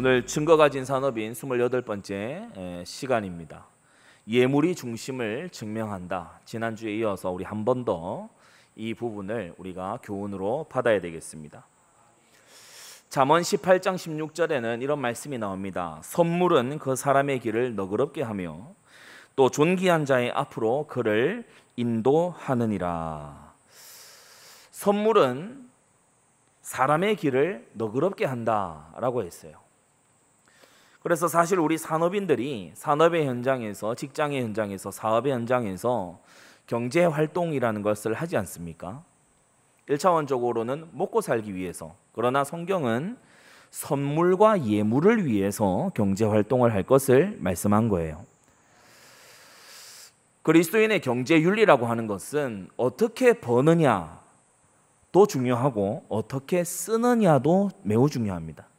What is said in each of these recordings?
오늘 증거 가진 산업인 28번째 시간입니다. 예물이 중심을 증명한다. 지난주에 이어서 우리 한 번 더 이 부분을 우리가 교훈으로 받아야 되겠습니다. 잠언 18장 16절에는 이런 말씀이 나옵니다. 선물은 그 사람의 길을 너그럽게 하며 또 존귀한 자의 앞으로 그를 인도하느니라. 선물은 사람의 길을 너그럽게 한다라고 했어요. 그래서 사실 우리 산업인들이 산업의 현장에서, 직장의 현장에서, 사업의 현장에서 경제 활동이라는 것을 하지 않습니까? 1차원적으로는 먹고 살기 위해서, 그러나 성경은 선물과 예물을 위해서 경제 활동을 할 것을 말씀한 거예요. 그리스도인의 경제 윤리라고 하는 것은 어떻게 버느냐도 중요하고 어떻게 쓰느냐도 매우 중요합니다.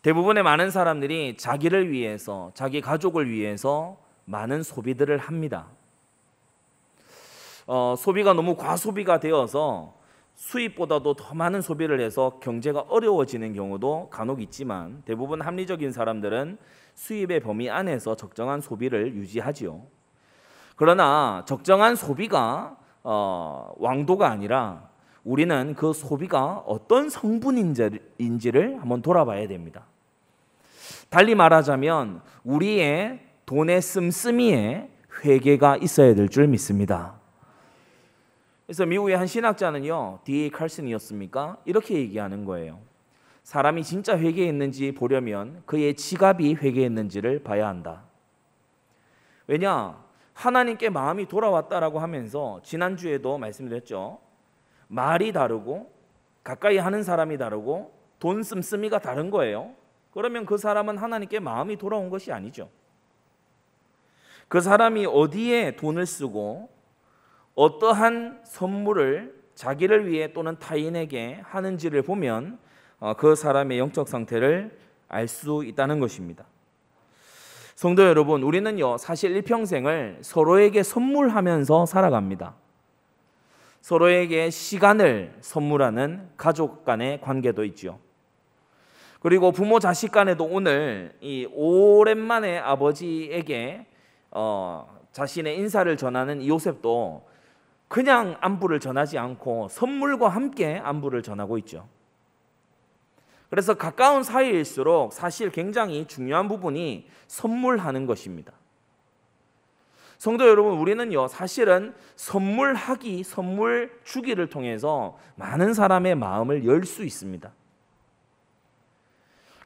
대부분의 많은 사람들이 자기를 위해서, 자기 가족을 위해서 많은 소비들을 합니다. 소비가 너무 과소비가 되어서 수입보다도 더 많은 소비를 해서 경제가 어려워지는 경우도 간혹 있지만, 대부분 합리적인 사람들은 수입의 범위 안에서 적정한 소비를 유지하지요. 그러나 적정한 소비가 왕도가 아니라 우리는 그 소비가 어떤 성분인지를 한번 돌아봐야 됩니다. 달리 말하자면 우리의 돈의 씀씀이에 회개가 있어야 될 줄 믿습니다. 그래서 미국의 한 신학자는요, D.A. 칼슨이었습니까? 이렇게 얘기하는 거예요. 사람이 진짜 회개했는지 보려면 그의 지갑이 회개했는지를 봐야 한다. 왜냐? 하나님께 마음이 돌아왔다라고 하면서 지난주에도 말씀드렸죠. 말이 다르고 가까이 하는 사람이 다르고 돈 씀씀이가 다른 거예요. 그러면 그 사람은 하나님께 마음이 돌아온 것이 아니죠. 그 사람이 어디에 돈을 쓰고 어떠한 선물을 자기를 위해 또는 타인에게 하는지를 보면 그 사람의 영적 상태를 알 수 있다는 것입니다. 성도 여러분, 우리는요 사실 일평생을 서로에게 선물하면서 살아갑니다. 서로에게 시간을 선물하는 가족 간의 관계도 있죠. 그리고 부모 자식 간에도 오늘 이 오랜만에 아버지에게 자신의 인사를 전하는 이 요셉도 그냥 안부를 전하지 않고 선물과 함께 안부를 전하고 있죠. 그래서 가까운 사이일수록 사실 굉장히 중요한 부분이 선물하는 것입니다. 성도 여러분, 우리는요 사실은 선물하기, 선물 주기를 통해서 많은 사람의 마음을 열 수 있습니다.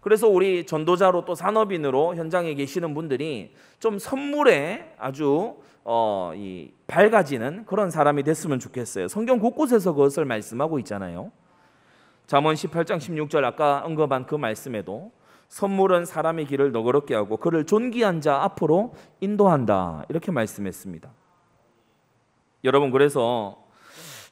그래서 우리 전도자로 또 산업인으로 현장에 계시는 분들이 좀 선물에 아주 밝아지는 그런 사람이 됐으면 좋겠어요. 성경 곳곳에서 그것을 말씀하고 있잖아요. 잠언 18장 16절 아까 언급한 그 말씀에도 선물은 사람의 길을 너그럽게 하고 그를 존귀한 자 앞으로 인도한다, 이렇게 말씀했습니다. 여러분, 그래서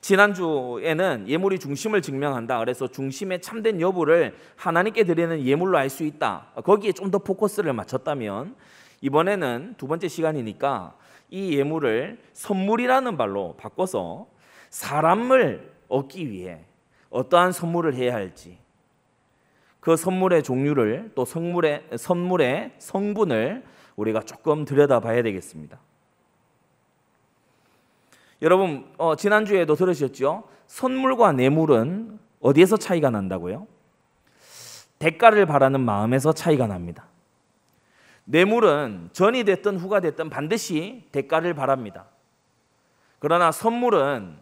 지난주에는 예물이 중심을 증명한다, 그래서 중심의 참된 여부를 하나님께 드리는 예물로 알 수 있다, 거기에 좀 더 포커스를 맞췄다면, 이번에는 두 번째 시간이니까 이 예물을 선물이라는 말로 바꿔서 사람을 얻기 위해 어떠한 선물을 해야 할지, 그 선물의 종류를, 또 선물의 성분을 우리가 조금 들여다봐야 되겠습니다. 여러분, 지난주에도 들으셨죠? 선물과 뇌물은 어디에서 차이가 난다고요? 대가를 바라는 마음에서 차이가 납니다. 뇌물은 전이 됐든 후가 됐든 반드시 대가를 바랍니다. 그러나 선물은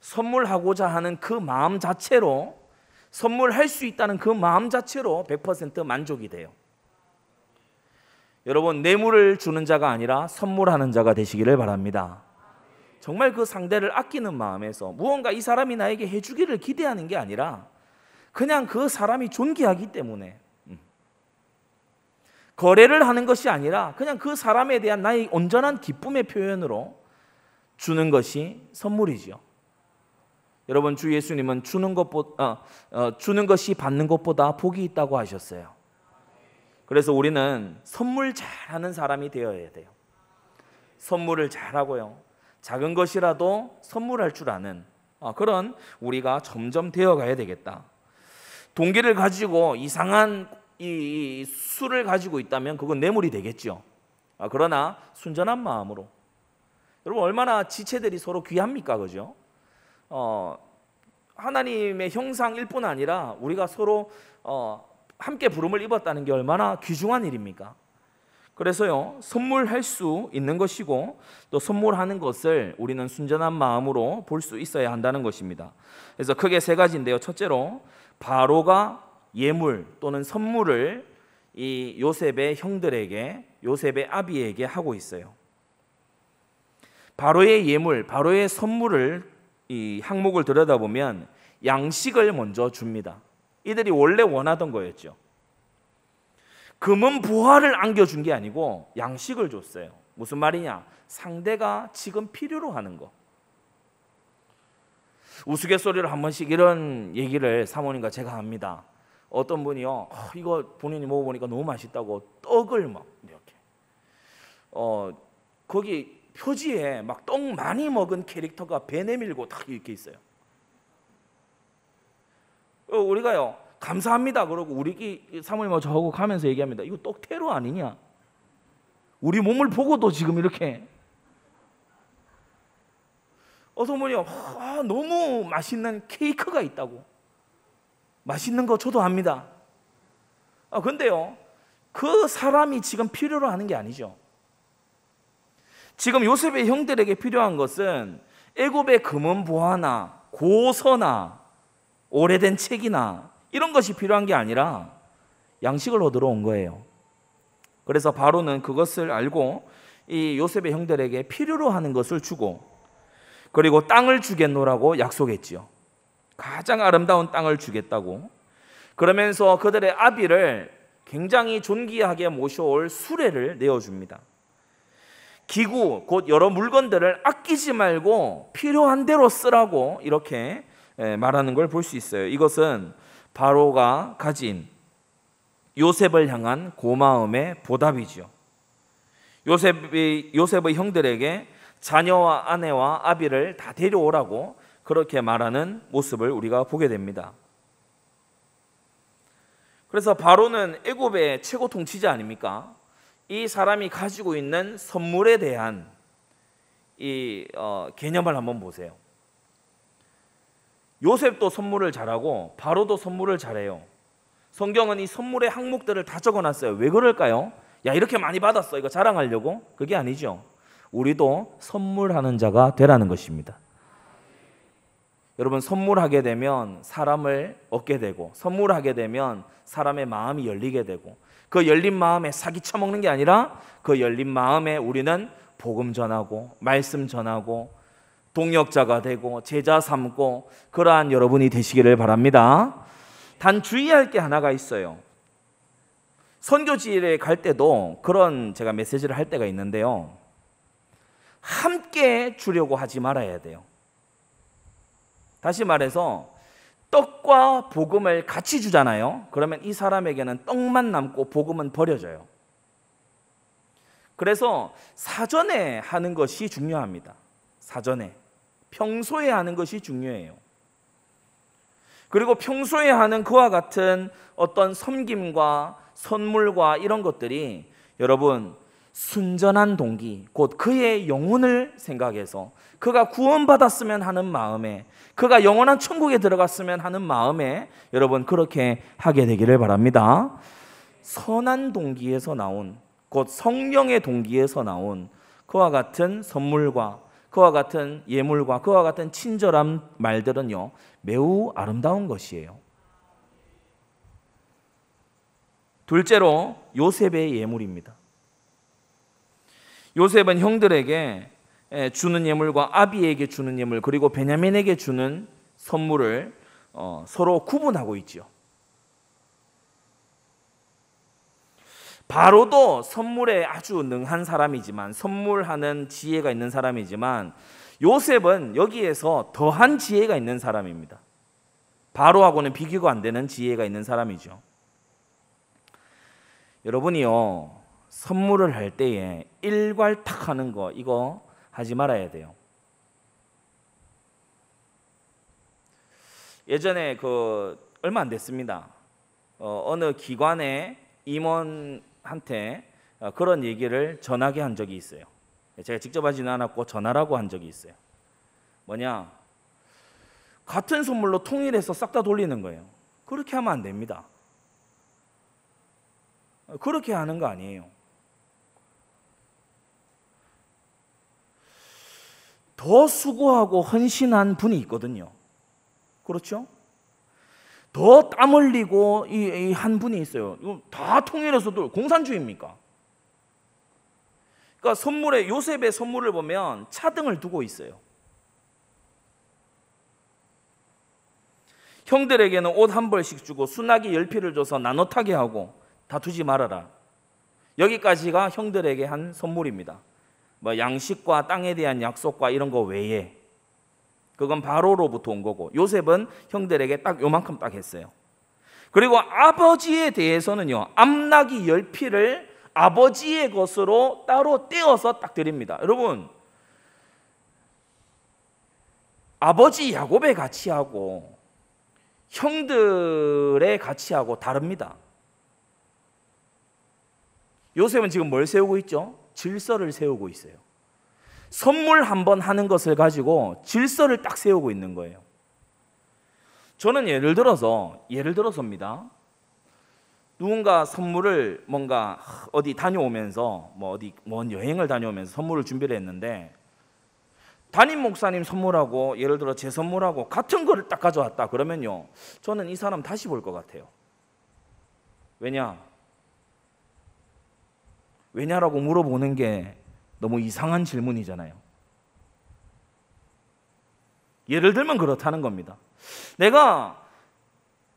선물하고자 하는 그 마음 자체로, 선물할 수 있다는 그 마음 자체로 100% 만족이 돼요. 여러분, 뇌물을 주는 자가 아니라 선물하는 자가 되시기를 바랍니다. 정말 그 상대를 아끼는 마음에서 무언가 이 사람이 나에게 해주기를 기대하는 게 아니라 그냥 그 사람이 존귀하기 때문에, 거래를 하는 것이 아니라 그냥 그 사람에 대한 나의 온전한 기쁨의 표현으로 주는 것이 선물이지요. 여러분, 주 예수님은 주는 것이 받는 것보다 복이 있다고 하셨어요. 그래서 우리는 선물 잘하는 사람이 되어야 돼요. 선물을 잘하고요, 작은 것이라도 선물할 줄 아는 그런 우리가 점점 되어가야 되겠다. 동기를 가지고 이상한 이 수를 가지고 있다면 그건 뇌물이 되겠죠. 그러나 순전한 마음으로, 여러분 얼마나 지체들이 서로 귀합니까, 그죠? 하나님의 형상일 뿐 아니라 우리가 서로 함께 부름을 입었다는 게 얼마나 귀중한 일입니까? 그래서요, 선물할 수 있는 것이고 또 선물하는 것을 우리는 순전한 마음으로 볼 수 있어야 한다는 것입니다. 그래서 크게 세 가지인데요. 첫째로 바로가 예물 또는 선물을 이 요셉의 형들에게, 요셉의 아비에게 하고 있어요. 바로의 예물, 바로의 선물을 이 항목을 들여다보면 양식을 먼저 줍니다. 이들이 원래 원하던 거였죠. 금은 보화를 안겨준 게 아니고 양식을 줬어요. 무슨 말이냐? 상대가 지금 필요로 하는 거. 우스갯소리로 한 번씩 이런 얘기를 사모님과 제가 합니다. 어떤 분이요, 이거 본인이 먹어보니까 너무 맛있다고 떡을 막 이렇게 거기 표지에 막 떡 많이 먹은 캐릭터가 배 내밀고 딱 이렇게 있어요. 우리가요, 감사합니다 그러고 우리 사모님하고 저하고 가면서 얘기합니다. 이거 떡 테러 아니냐? 우리 몸을 보고도 지금 이렇게. 어떤 분이 너무 맛있는 케이크가 있다고. 맛있는 거 저도 압니다. 근데요, 그 사람이 지금 필요로 하는 게 아니죠. 지금 요셉의 형들에게 필요한 것은 애굽의 금은 보화나 고서나 오래된 책이나 이런 것이 필요한 게 아니라 양식을 얻으러 온 거예요. 그래서 바로는 그것을 알고 이 요셉의 형들에게 필요로 하는 것을 주고, 그리고 땅을 주겠노라고 약속했지요. 가장 아름다운 땅을 주겠다고. 그러면서 그들의 아비를 굉장히 존귀하게 모셔올 수레를 내어줍니다. 기구, 곧 여러 물건들을 아끼지 말고 필요한 대로 쓰라고 이렇게 말하는 걸 볼 수 있어요. 이것은 바로가 가진 요셉을 향한 고마움의 보답이지요. 요셉의 형들에게 자녀와 아내와 아비를 다 데려오라고 그렇게 말하는 모습을 우리가 보게 됩니다. 그래서 바로는 애굽의 최고 통치자 아닙니까? 이 사람이 가지고 있는 선물에 대한 이 개념을 한번 보세요. 요셉도 선물을 잘하고 바로도 선물을 잘해요. 성경은 이 선물의 항목들을 다 적어놨어요. 왜 그럴까요? 야, 이렇게 많이 받았어, 이거 자랑하려고? 그게 아니죠. 우리도 선물하는 자가 되라는 것입니다. 여러분, 선물하게 되면 사람을 얻게 되고, 선물하게 되면 사람의 마음이 열리게 되고, 그 열린 마음에 사기 쳐먹는 게 아니라 그 열린 마음에 우리는 복음 전하고 말씀 전하고 동역자가 되고 제자 삼고, 그러한 여러분이 되시기를 바랍니다. 단 주의할 게 하나가 있어요. 선교지에 갈 때도 그런 제가 메시지를 할 때가 있는데요, 함께 주려고 하지 말아야 돼요. 다시 말해서 떡과 복음을 같이 주잖아요. 그러면 이 사람에게는 떡만 남고 복음은 버려져요. 그래서 사전에 하는 것이 중요합니다. 사전에, 평소에 하는 것이 중요해요. 그리고 평소에 하는 그와 같은 어떤 섬김과 선물과 이런 것들이 여러분 순전한 동기, 곧 그의 영혼을 생각해서 그가 구원받았으면 하는 마음에, 그가 영원한 천국에 들어갔으면 하는 마음에 여러분 그렇게 하게 되기를 바랍니다. 선한 동기에서 나온, 곧 성령의 동기에서 나온 그와 같은 선물과 그와 같은 예물과 그와 같은 친절한 말들은요, 매우 아름다운 것이에요. 둘째로 요셉의 예물입니다. 요셉은 형들에게 주는 예물과 아비에게 주는 예물, 그리고 베냐민에게 주는 선물을 서로 구분하고 있죠. 바로도 선물에 아주 능한 사람이지만, 선물하는 지혜가 있는 사람이지만, 요셉은 여기에서 더한 지혜가 있는 사람입니다. 바로하고는 비교가 안 되는 지혜가 있는 사람이죠. 여러분이요, 선물을 할 때에 일괄탁하는 거, 이거 하지 말아야 돼요. 예전에 얼마 안 됐습니다. 어느 기관의 임원한테 그런 얘기를 전하게 한 적이 있어요. 제가 직접 하지는 않았고 전하라고 한 적이 있어요. 뭐냐? 같은 선물로 통일해서 싹 다 돌리는 거예요. 그렇게 하면 안 됩니다. 그렇게 하는 거 아니에요. 더 수고하고 헌신한 분이 있거든요. 그렇죠? 더 땀 흘리고 이 한 분이 있어요. 이거 다 통일해서도 공산주의입니까? 그러니까 선물에 요셉의 선물을 보면 차등을 두고 있어요. 형들에게는 옷 한 벌씩 주고 수나기 10피를 줘서 나눠 타게 하고 다투지 말아라. 여기까지가 형들에게 한 선물입니다. 뭐 양식과 땅에 대한 약속과 이런 거 외에, 그건 바로로부터 온 거고, 요셉은 형들에게 딱 요만큼 딱 했어요. 그리고 아버지에 대해서는요, 암나기 10피를 아버지의 것으로 따로 떼어서 딱 드립니다. 여러분, 아버지 야곱의 가치하고 형들의 가치하고 다릅니다. 요셉은 지금 뭘 세우고 있죠? 질서를 세우고 있어요. 선물 한번 하는 것을 가지고 질서를 딱 세우고 있는 거예요. 저는 예를 들어서입니다. 누군가 선물을 뭔가 어디 다녀오면서 먼 여행을 다녀오면서 선물을 준비를 했는데, 담임 목사님 선물하고 예를 들어 제 선물하고 같은 거를 딱 가져왔다 그러면요, 저는 이 사람 다시 볼 것 같아요. 왜냐라고 물어보는 게 너무 이상한 질문이잖아요. 예를 들면 그렇다는 겁니다. 내가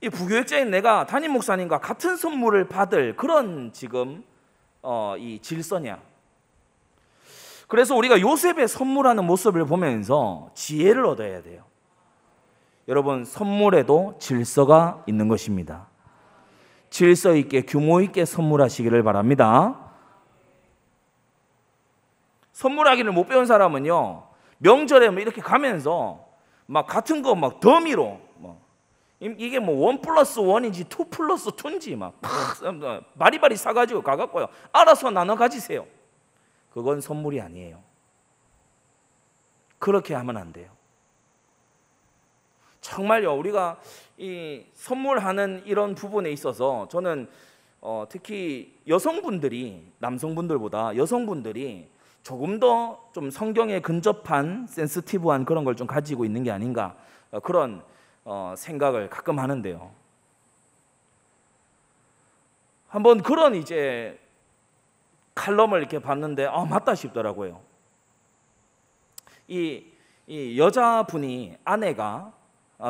이 부교육자인 내가 담임 목사님과 같은 선물을 받을 그런 지금 이 질서냐? 그래서 우리가 요셉의 선물하는 모습을 보면서 지혜를 얻어야 돼요. 여러분, 선물에도 질서가 있는 것입니다. 질서 있게 규모 있게 선물하시기를 바랍니다. 선물하기를 못 배운 사람은요, 명절에 뭐 이렇게 가면서 막 같은 거 막 더미로 이게 뭐 1+1인지 2+2인지 막 바리바리 사가지고 가갖고요, 알아서 나눠 가지세요. 그건 선물이 아니에요. 그렇게 하면 안 돼요. 정말요, 우리가 이 선물하는 이런 부분에 있어서 저는 특히 여성분들이 남성분들보다 여성분들이 조금 더 좀 성경에 근접한 센시티브한 그런 걸 좀 가지고 있는 게 아닌가, 그런 생각을 가끔 하는데요. 한번 그런 이제 칼럼을 이렇게 봤는데 맞다 싶더라고요. 이 여자분이, 아내가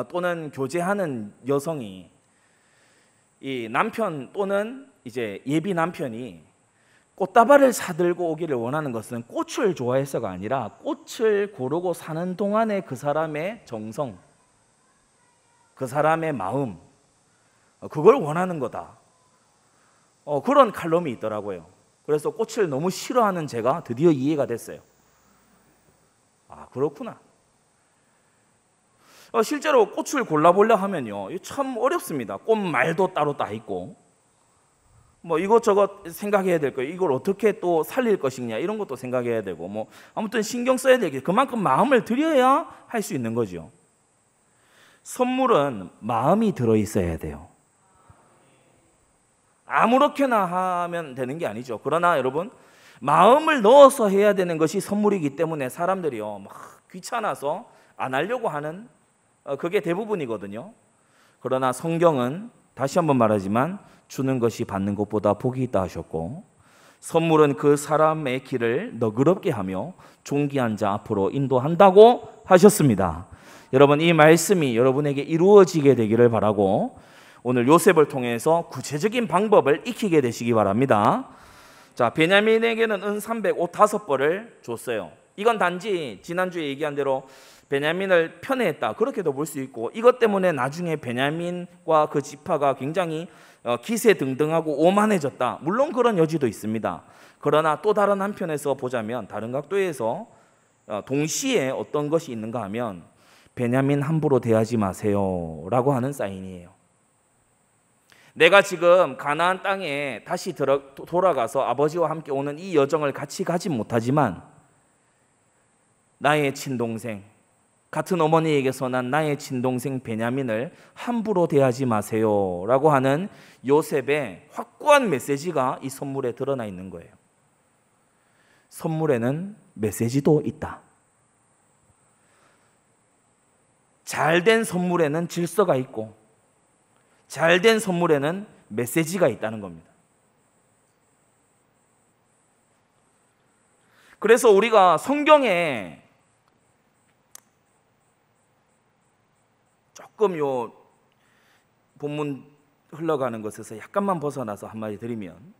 또는 교제하는 여성이 이 남편 또는 이제 예비 남편이 꽃다발을 사들고 오기를 원하는 것은 꽃을 좋아해서가 아니라 꽃을 고르고 사는 동안에 그 사람의 정성, 그 사람의 마음, 그걸 원하는 거다. 그런 칼럼이 있더라고요. 그래서 꽃을 너무 싫어하는 제가 드디어 이해가 됐어요. 그렇구나. 실제로 꽃을 골라보려 하면요, 참 어렵습니다. 꽃말도 따로 다 있고, 뭐 이것저것 생각해야 될 거예요. 이걸 어떻게 또 살릴 것이냐, 이런 것도 생각해야 되고, 뭐 아무튼 신경 써야 되게, 그만큼 마음을 들여야 할 수 있는 거죠. 선물은 마음이 들어있어야 돼요. 아무렇게나 하면 되는 게 아니죠. 그러나 여러분, 마음을 넣어서 해야 되는 것이 선물이기 때문에 사람들이요, 막 귀찮아서 안 하려고 하는, 그게 대부분이거든요. 그러나 성경은 다시 한번 말하지만 주는 것이 받는 것보다 복이 있다 하셨고, 선물은 그 사람의 길을 너그럽게 하며 존귀한 자 앞으로 인도한다고 하셨습니다. 여러분, 이 말씀이 여러분에게 이루어지게 되기를 바라고, 오늘 요셉을 통해서 구체적인 방법을 익히게 되시기 바랍니다. 자, 베냐민에게는 은 300, 옷 5벌을 줬어요. 이건 단지 지난주에 얘기한 대로 베냐민을 편애했다, 그렇게도 볼 수 있고, 이것 때문에 나중에 베냐민과 그 지파가 굉장히 기세등등하고 오만해졌다, 물론 그런 여지도 있습니다. 그러나 또 다른 한편에서 보자면, 다른 각도에서 동시에 어떤 것이 있는가 하면, 베냐민 함부로 대하지 마세요 라고 하는 사인이에요. 내가 지금 가나안 땅에 다시 돌아가서 아버지와 함께 오는 이 여정을 같이 가지 못하지만 나의 친동생, 같은 어머니에게서 난 나의 친동생 베냐민을 함부로 대하지 마세요 라고 하는 요셉의 확고한 메시지가 이 선물에 드러나 있는 거예요. 선물에는 메시지도 있다. 잘된 선물에는 질서가 있고 잘된 선물에는 메시지가 있다는 겁니다. 그래서 우리가 성경에 조금 요 본문 흘러가는 것에서 약간만 벗어나서 한마디 드리면,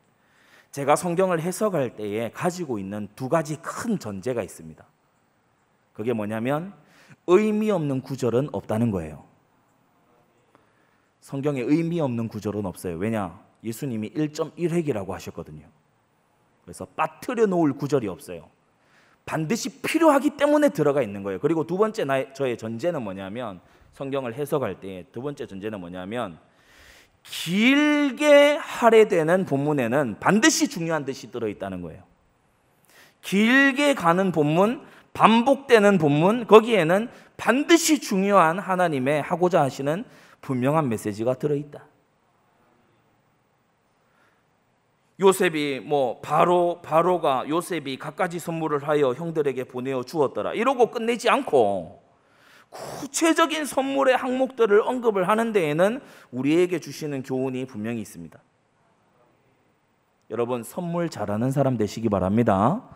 제가 성경을 해석할 때에 가지고 있는 두 가지 큰 전제가 있습니다. 그게 뭐냐면 의미 없는 구절은 없다는 거예요. 성경에 의미 없는 구절은 없어요. 왜냐? 예수님이 1.1획이라고 하셨거든요. 그래서 빠뜨려 놓을 구절이 없어요. 반드시 필요하기 때문에 들어가 있는 거예요. 그리고 두 번째 저의 전제는 뭐냐면, 성경을 해석할 때 두 번째 전제는 뭐냐면, 길게 할애되는 본문에는 반드시 중요한 뜻이 들어있다는 거예요. 길게 가는 본문, 반복되는 본문, 거기에는 반드시 중요한 하나님의 하고자 하시는 분명한 메시지가 들어있다. 요셉이 바로가 요셉이 갖가지 선물을 하여 형들에게 보내어 주었더라 이러고 끝내지 않고 구체적인 선물의 항목들을 언급을 하는 데에는 우리에게 주시는 교훈이 분명히 있습니다. 여러분, 선물 잘하는 사람 되시기 바랍니다.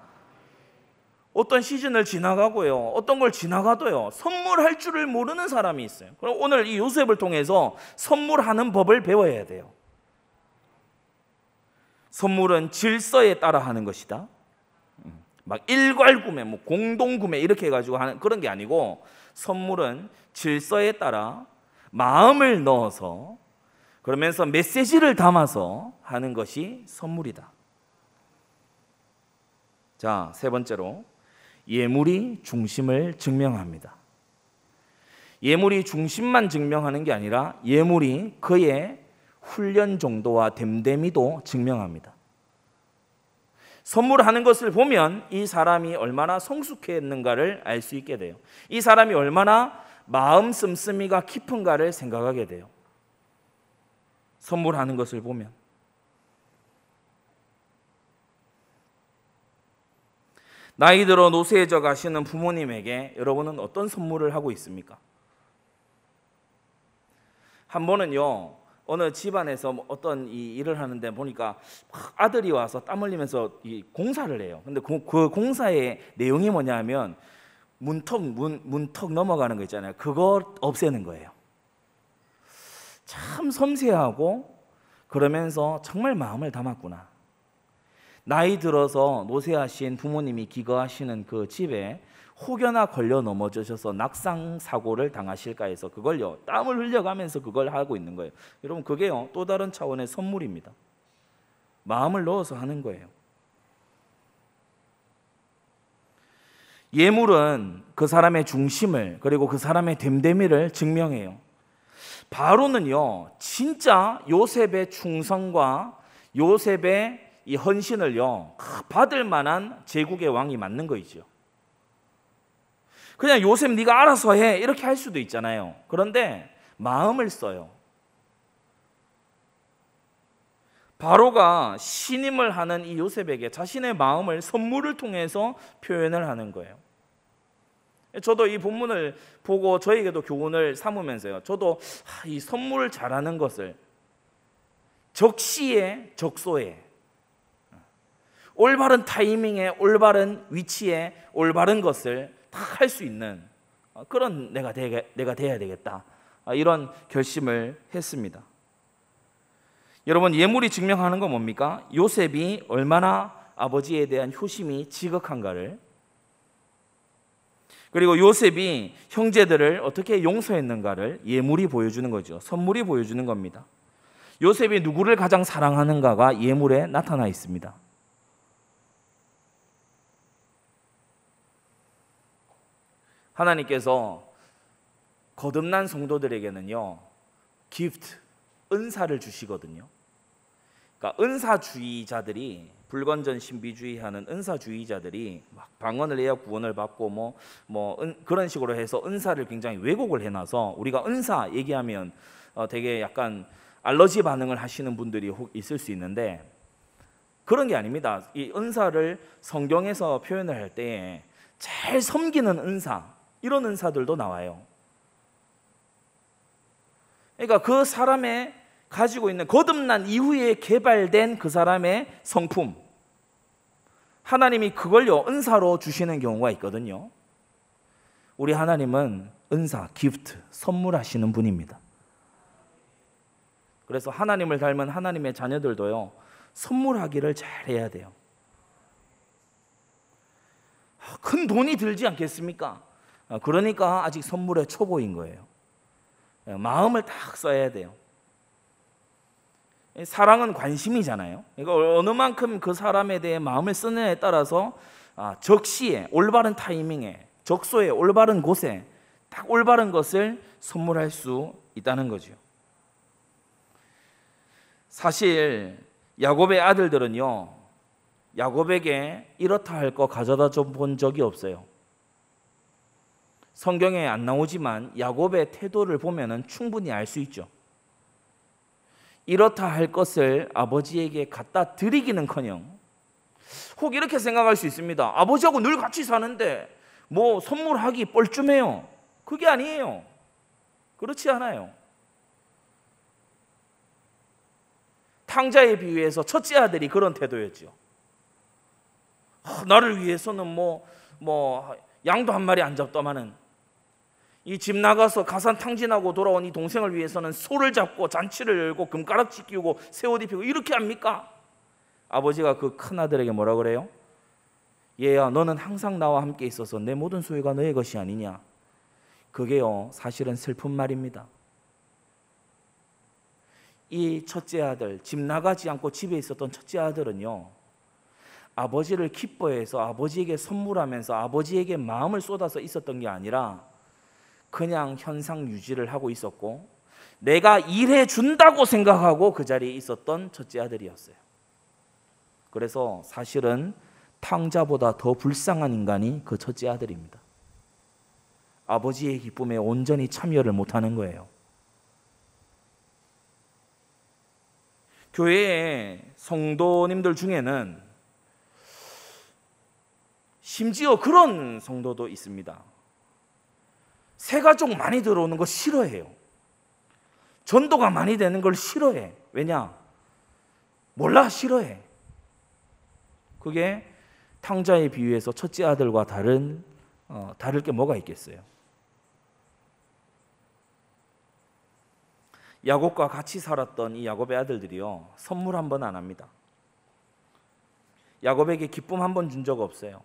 어떤 시즌을 지나가고요, 어떤 걸 지나가도요, 선물할 줄을 모르는 사람이 있어요. 그럼 오늘 이 요셉을 통해서 선물하는 법을 배워야 돼요. 선물은 질서에 따라 하는 것이다. 막 일괄구매, 공동구매 이렇게 해가지고 하는 그런 게 아니고, 선물은 질서에 따라 마음을 넣어서 그러면서 메시지를 담아서 하는 것이 선물이다. 자, 세 번째로 예물이 중심을 증명합니다. 예물이 중심만 증명하는 게 아니라 예물이 그의 훈련 정도와 됨됨이도 증명합니다. 선물하는 것을 보면 이 사람이 얼마나 성숙했는가를 알 수 있게 돼요. 이 사람이 얼마나 마음 씀씀이가 깊은가를 생각하게 돼요. 선물하는 것을 보면. 나이 들어 노쇠해져 가시는 부모님에게 여러분은 어떤 선물을 하고 있습니까? 한 번은요, 어느 집안에서 어떤 이 일을 하는데 보니까 아들이 와서 땀 흘리면서 이 공사를 해요. 근데 그 공사의 내용이 뭐냐면 문턱 넘어가는 거 있잖아요. 그거 없애는 거예요. 참 섬세하고 그러면서 정말 마음을 담았구나. 나이 들어서 노쇠하신 부모님이 기거하시는 그 집에 혹여나 걸려 넘어지셔서 낙상 사고를 당하실까 해서 그걸요, 땀을 흘려가면서 그걸 하고 있는 거예요. 여러분, 그게요 또 다른 차원의 선물입니다. 마음을 넣어서 하는 거예요. 예물은 그 사람의 중심을, 그리고 그 사람의 됨됨이를 증명해요. 바로는요 진짜 요셉의 충성과 요셉의 이 헌신을요 받을 만한 제국의 왕이 맞는 거이죠. 그냥 요셉 네가 알아서 해 이렇게 할 수도 있잖아요. 그런데 마음을 써요. 바로가 신임을 하는 이 요셉에게 자신의 마음을 선물을 통해서 표현을 하는 거예요. 저도 이 본문을 보고 저에게도 교훈을 삼으면서요, 저도 이 선물을 잘하는 것을 적시에 적소에 올바른 타이밍에 올바른 위치에 올바른 것을 다 할 수 있는 그런 내가 돼야 되겠다, 이런 결심을 했습니다. 여러분, 예물이 증명하는 건 뭡니까? 요셉이 얼마나 아버지에 대한 효심이 지극한가를, 그리고 요셉이 형제들을 어떻게 용서했는가를 예물이 보여주는 거죠. 선물이 보여주는 겁니다. 요셉이 누구를 가장 사랑하는가가 예물에 나타나 있습니다. 하나님께서 거듭난 성도들에게는요, 기프트, 은사를 주시거든요. 그러니까 은사주의자들이, 불건전 신비주의하는 은사주의자들이 막 방언을 해야 구원을 받고 그런 식으로 해서 은사를 굉장히 왜곡을 해놔서 우리가 은사 얘기하면 되게 약간 알러지 반응을 하시는 분들이 있을 수 있는데, 그런 게 아닙니다. 이 은사를 성경에서 표현을 할 때에 잘 섬기는 은사, 이런 은사들도 나와요. 그러니까 그 사람의 가지고 있는 거듭난 이후에 개발된 그 사람의 성품, 하나님이 그걸요 은사로 주시는 경우가 있거든요. 우리 하나님은 은사, 기프트, 선물하시는 분입니다. 그래서 하나님을 닮은 하나님의 자녀들도요 선물하기를 잘해야 돼요. 큰 돈이 들지 않겠습니까? 그러니까 아직 선물의 초보인 거예요. 마음을 딱 써야 돼요. 사랑은 관심이잖아요. 그러니까 어느 만큼 그 사람에 대해 마음을 쓰느냐에 따라서 적시에, 올바른 타이밍에, 적소에, 올바른 곳에 딱 올바른 것을 선물할 수 있다는 거죠. 사실 야곱의 아들들은요 야곱에게 이렇다 할 거 가져다 본 적이 없어요. 성경에 안 나오지만 야곱의 태도를 보면 충분히 알 수 있죠. 이렇다 할 것을 아버지에게 갖다 드리기는커녕 혹 이렇게 생각할 수 있습니다. 아버지하고 늘 같이 사는데 뭐 선물하기 뻘쭘해요. 그게 아니에요. 그렇지 않아요. 탕자에 비유해서 첫째 아들이 그런 태도였죠. 나를 위해서는 양도 한 마리 안 잡더만은 이 집 나가서 가산 탕진하고 돌아온 이 동생을 위해서는 소를 잡고 잔치를 열고 금가락지 끼우고 새 옷 입히고 이렇게 합니까? 아버지가 그 큰 아들에게 뭐라 그래요? 얘야, 너는 항상 나와 함께 있어서 내 모든 소유가 너의 것이 아니냐? 그게요 사실은 슬픈 말입니다. 이 첫째 아들, 집 나가지 않고 집에 있었던 첫째 아들은요 아버지를 기뻐해서 아버지에게 선물하면서 아버지에게 마음을 쏟아서 있었던 게 아니라 그냥 현상 유지를 하고 있었고 내가 일해 준다고 생각하고 그 자리에 있었던 첫째 아들이었어요. 그래서 사실은 탕자보다 더 불쌍한 인간이 그 첫째 아들입니다. 아버지의 기쁨에 온전히 참여를 못하는 거예요. 교회의 성도님들 중에는 심지어 그런 성도도 있습니다. 새가족 많이 들어오는 거 싫어해요. 전도가 많이 되는 걸 싫어해. 왜냐? 몰라, 싫어해. 그게 탕자에 비유해서 첫째 아들과 다를 게 뭐가 있겠어요? 야곱과 같이 살았던 이 야곱의 아들들이요 선물 한 번 안 합니다. 야곱에게 기쁨 한 번 준 적 없어요.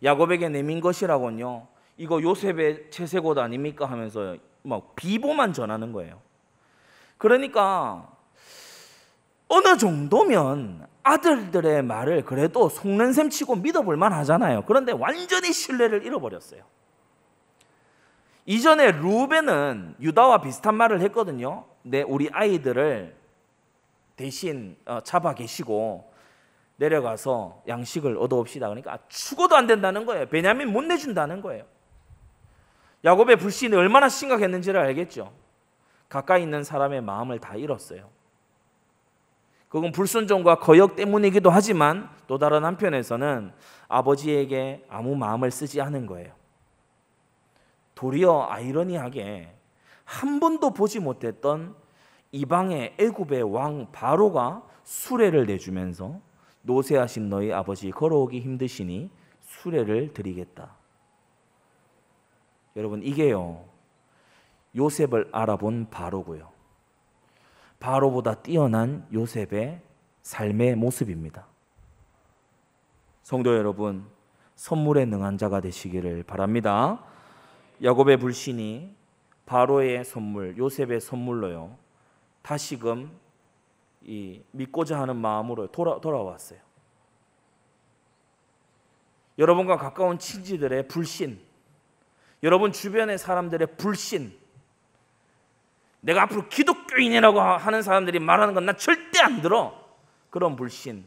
야곱에게 내민 것이라고는요 이거 요셉의 채색옷 아닙니까 하면서 막 비보만 전하는 거예요. 그러니까 어느 정도면 아들들의 말을 그래도 속는 셈 치고 믿어볼 만하잖아요. 그런데 완전히 신뢰를 잃어버렸어요. 이전에 루벤은 유다와 비슷한 말을 했거든요. 우리 아이들을 대신 잡아 계시고 내려가서 양식을 얻어옵시다. 그러니까 죽어도 안 된다는 거예요. 베냐민 못 내준다는 거예요. 야곱의 불신이 얼마나 심각했는지를 알겠죠. 가까이 있는 사람의 마음을 다 잃었어요. 그건 불순종과 거역 때문이기도 하지만 또 다른 한편에서는 아버지에게 아무 마음을 쓰지 않은 거예요. 도리어 아이러니하게 한 번도 보지 못했던 이방의 애굽의 왕 바로가 수레를 내주면서 노새하신 너희 아버지 걸어오기 힘드시니 수레를 드리겠다. 여러분 이게요 요셉을 알아본 바로고요. 바로보다 뛰어난 요셉의 삶의 모습입니다. 성도 여러분, 선물에 능한 자가 되시기를 바랍니다. 야곱의 불신이 바로의 선물, 요셉의 선물로요 다시금 믿고자 하는 마음으로 돌아왔어요. 여러분과 가까운 친지들의 불신, 여러분 주변의 사람들의 불신, 내가 앞으로 기독교인이라고 하는 사람들이 말하는 건 난 절대 안 들어. 그런 불신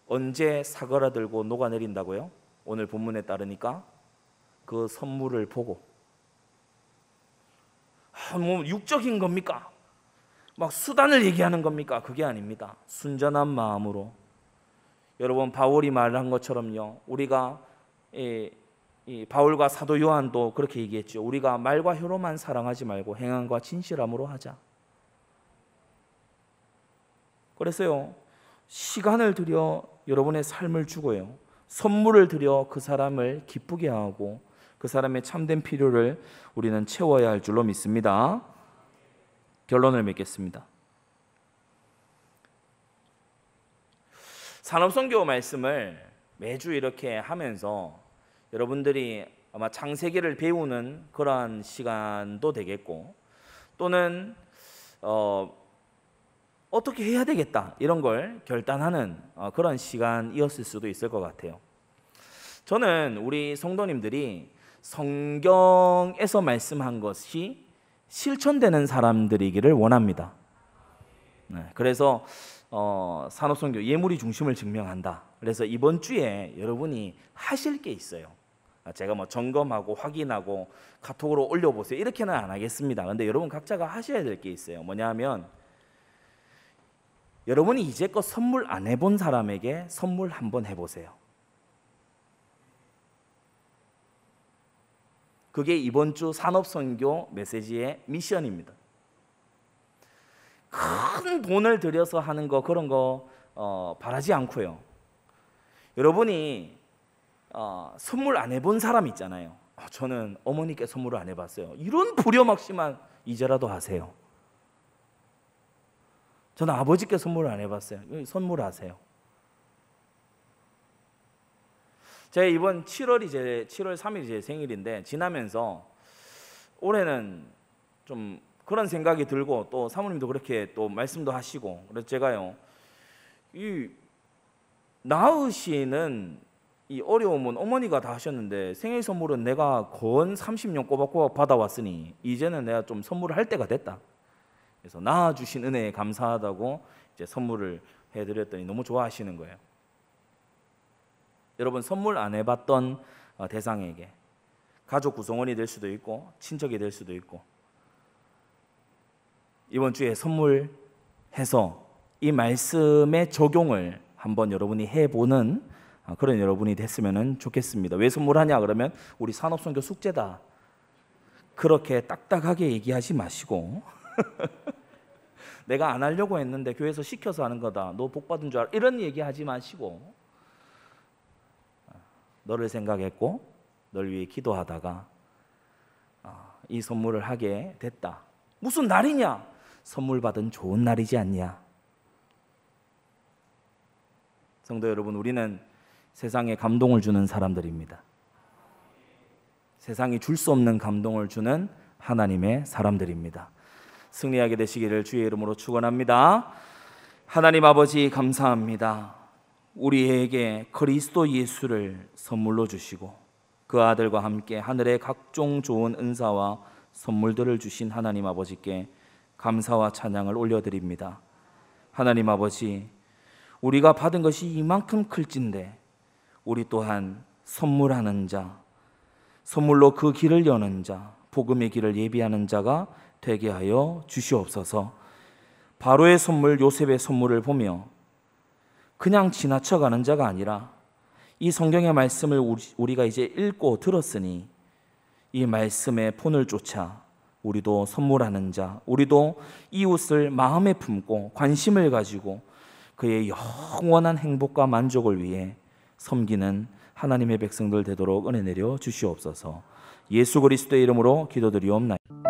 언제 사그라들고 녹아내린다고요? 오늘 본문에 따르니까 그 선물을 보고. 뭐 육적인 겁니까? 막 수단을 얘기하는 겁니까? 그게 아닙니다. 순전한 마음으로. 여러분, 바울이 말한 것처럼요, 우리가 이 바울과 사도 요한도 그렇게 얘기했죠. 우리가 말과 혀로만 사랑하지 말고 행함과 진실함으로 하자. 그래서요, 시간을 들여 여러분의 삶을 주고요, 선물을 들여 그 사람을 기쁘게 하고 그 사람의 참된 필요를 우리는 채워야 할 줄로 믿습니다. 결론을 맺겠습니다. 산업선교 말씀을 매주 이렇게 하면서 여러분들이 아마 창세기를 배우는 그러한 시간도 되겠고, 또는 어떻게 해야 되겠다 이런 걸 결단하는 그런 시간이었을 수도 있을 것 같아요. 저는 우리 성도님들이 성경에서 말씀한 것이 실천되는 사람들이기를 원합니다. 그래서 산업선교 예물이 중심을 증명한다. 그래서 이번 주에 여러분이 하실 게 있어요. 제가 뭐 점검하고 확인하고 카톡으로 올려보세요 이렇게는 안 하겠습니다. 근데 여러분 각자가 하셔야 될 게 있어요. 뭐냐 하면, 여러분이 이제껏 선물 안 해본 사람에게 선물 한번 해보세요. 그게 이번 주 산업선교 메시지의 미션입니다. 큰 돈을 들여서 하는 거, 그런 거 바라지 않고요, 여러분이 선물 안 해본 사람 있잖아요. 저는 어머니께 선물을 안 해봤어요. 이런 부려막심한 이제라도 하세요. 저는 아버지께 선물을 안 해봤어요. 선물하세요. 제가 이번 7월 3일이 제 생일인데, 지나면서 올해는 좀 그런 생각이 들고, 또 사모님도 그렇게 또 말씀도 하시고, 그래서 제가요, 이 낳으시는 이 어려움은 어머니가 다 하셨는데 생일 선물은 내가 건 30년 꼬박꼬박 받아왔으니 이제는 내가 좀 선물을 할 때가 됐다. 그래서 낳아주신 은혜에 감사하다고 이제 선물을 해드렸더니 너무 좋아하시는 거예요. 여러분, 선물 안 해봤던 대상에게, 가족 구성원이 될 수도 있고 친척이 될 수도 있고, 이번 주에 선물해서 이 말씀의 적용을 한번 여러분이 해보는 그런 여러분이 됐으면 좋겠습니다. 왜 선물하냐 그러면 우리 산업선교 숙제다, 그렇게 딱딱하게 얘기하지 마시고 내가 안 하려고 했는데 교회에서 시켜서 하는 거다, 너 복 받은 줄 알아, 이런 얘기하지 마시고, 너를 생각했고 널 위해 기도하다가 이 선물을 하게 됐다. 무슨 날이냐? 선물 받은 좋은 날이지 않냐? 성도 여러분, 우리는 세상에 감동을 주는 사람들입니다. 세상이 줄 수 없는 감동을 주는 하나님의 사람들입니다. 승리하게 되시기를 주의 이름으로 축원합니다. 하나님 아버지, 감사합니다. 우리에게 그리스도 예수를 선물로 주시고 그 아들과 함께 하늘의 각종 좋은 은사와 선물들을 주신 하나님 아버지께 감사와 찬양을 올려드립니다. 하나님 아버지, 우리가 받은 것이 이만큼 클진데 우리 또한 선물하는 자, 선물로 그 길을 여는 자, 복음의 길을 예비하는 자가 되게 하여 주시옵소서. 바로의 선물, 요셉의 선물을 보며 그냥 지나쳐가는 자가 아니라 이 성경의 말씀을 우리가 이제 읽고 들었으니 이 말씀의 본을 쫓아 우리도 선물하는 자, 우리도 이웃을 마음에 품고 관심을 가지고 그의 영원한 행복과 만족을 위해 섬기는 하나님의 백성들 되도록 은혜 내려 주시옵소서. 예수 그리스도의 이름으로 기도드리옵나이다.